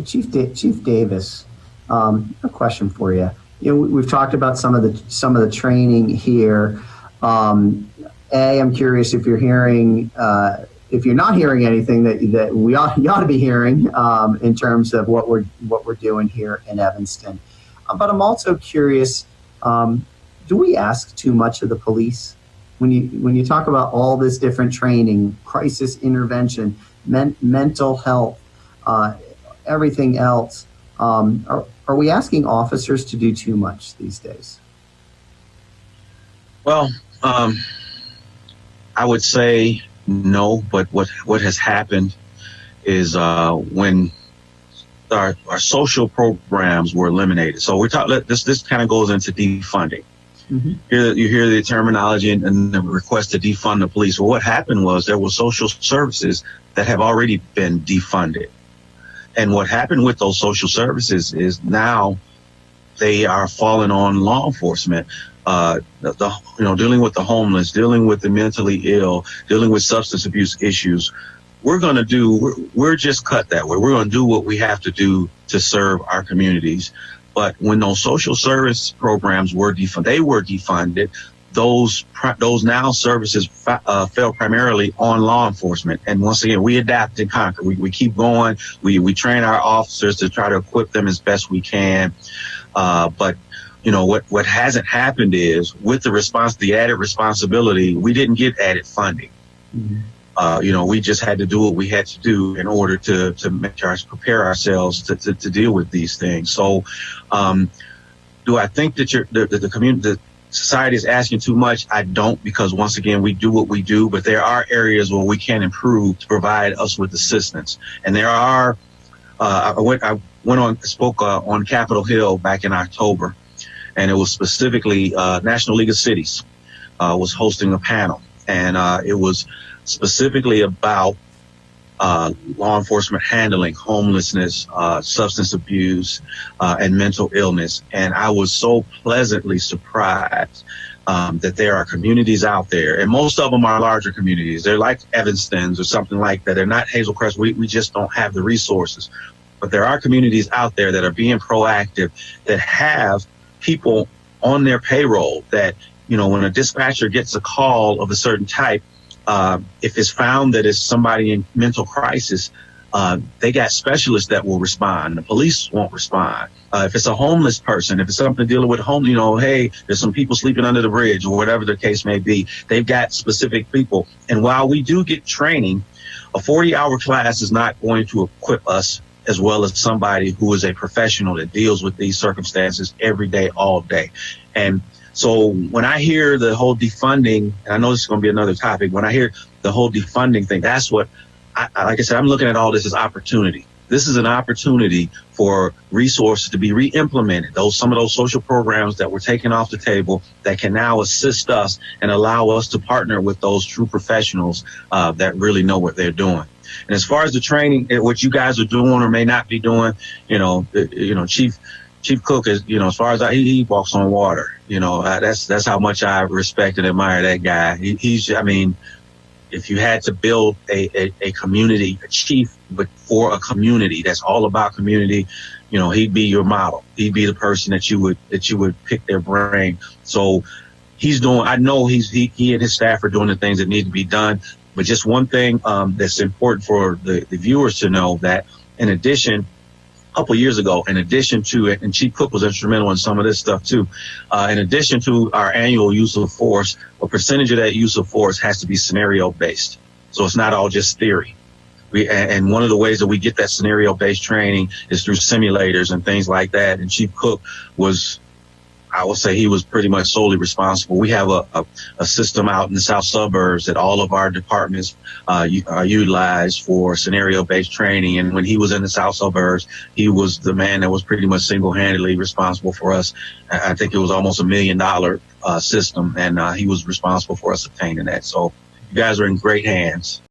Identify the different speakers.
Speaker 1: Chief Davis, a question for you. We've talked about some of the training here. I'm curious if you're hearing, if you're not hearing anything that you ought to be hearing in terms of what we're doing here in Evanston. But I'm also curious, do we ask too much of the police? When you talk about all this different training, crisis intervention, mental health, everything else, are we asking officers to do too much these days?
Speaker 2: Well, I would say no, but what has happened is when our social programs were eliminated. So we're talking. This kind of goes into defunding. Mm-hmm. You hear the terminology and the request to defund the police. Well, what happened was there were social services that have already been defunded. And what happened with those social services is now they are falling on law enforcement. Dealing with the homeless, dealing with the mentally ill, dealing with substance abuse issues. We're just cut that way. We're going to do what we have to do to serve our communities. But when those social service programs were defunded, those now services fell primarily on law enforcement. And once again, we adapt and conquer. We keep going. We train our officers to try to equip them as best we can. But what hasn't happened is with the added responsibility, we didn't get added funding. Mm-hmm. We just had to do what we had to do in order to prepare ourselves to deal with these things. So, do I think that the community, society is asking too much? I don't, because once again, we do what we do, but there are areas where we can improve to provide us with assistance. And there are, I spoke on Capitol Hill back in October, and it was specifically, National League of Cities, was hosting a panel, and, it was specifically about, law enforcement handling homelessness, substance abuse, and mental illness. And I was so pleasantly surprised that there are communities out there, and most of them are larger communities. They're like Evanston's or something like that. They're not Hazel Crest. We just don't have the resources. But there are communities out there that are being proactive, that have people on their payroll that, when a dispatcher gets a call of a certain type, if it's found that it's somebody in mental crisis, they got specialists that will respond. The police won't respond. If it's a homeless person, if it's something dealing with hey, there's some people sleeping under the bridge or whatever the case may be, they've got specific people. And while we do get training, a 40-hour class is not going to equip us as well as somebody who is a professional that deals with these circumstances every day, all day. And so when I hear the whole defunding, and I know this is going to be another topic, when I hear the whole defunding thing, that's what, like I said, I'm looking at all this as opportunity. This is an opportunity for resources to be re-implemented. Some of those social programs that were taken off the table that can now assist us and allow us to partner with those true professionals that really know what they're doing. And as far as the training, what you guys are doing or may not be doing, Chief Cook is, as far as he walks on water. That's how much I respect and admire that guy. If you had to build a community, a chief, but for a community that's all about community, he'd be your model. He'd be the person that you would pick their brain. So I know he and his staff are doing the things that need to be done. But just one thing that's important for the viewers to know, that in addition, a couple of years ago, in addition to it, and Chief Cook was instrumental in some of this stuff too, in addition to our annual use of force, a percentage of that use of force has to be scenario based. So it's not all just theory. And one of the ways that we get that scenario based training is through simulators and things like that. And Chief Cook was, I would say, he was pretty much solely responsible. We have a system out in the south suburbs that all of our departments are utilized for scenario-based training. And when he was in the south suburbs, he was the man that was pretty much single-handedly responsible for us. I think it was almost $1 million system, and he was responsible for us obtaining that. So you guys are in great hands.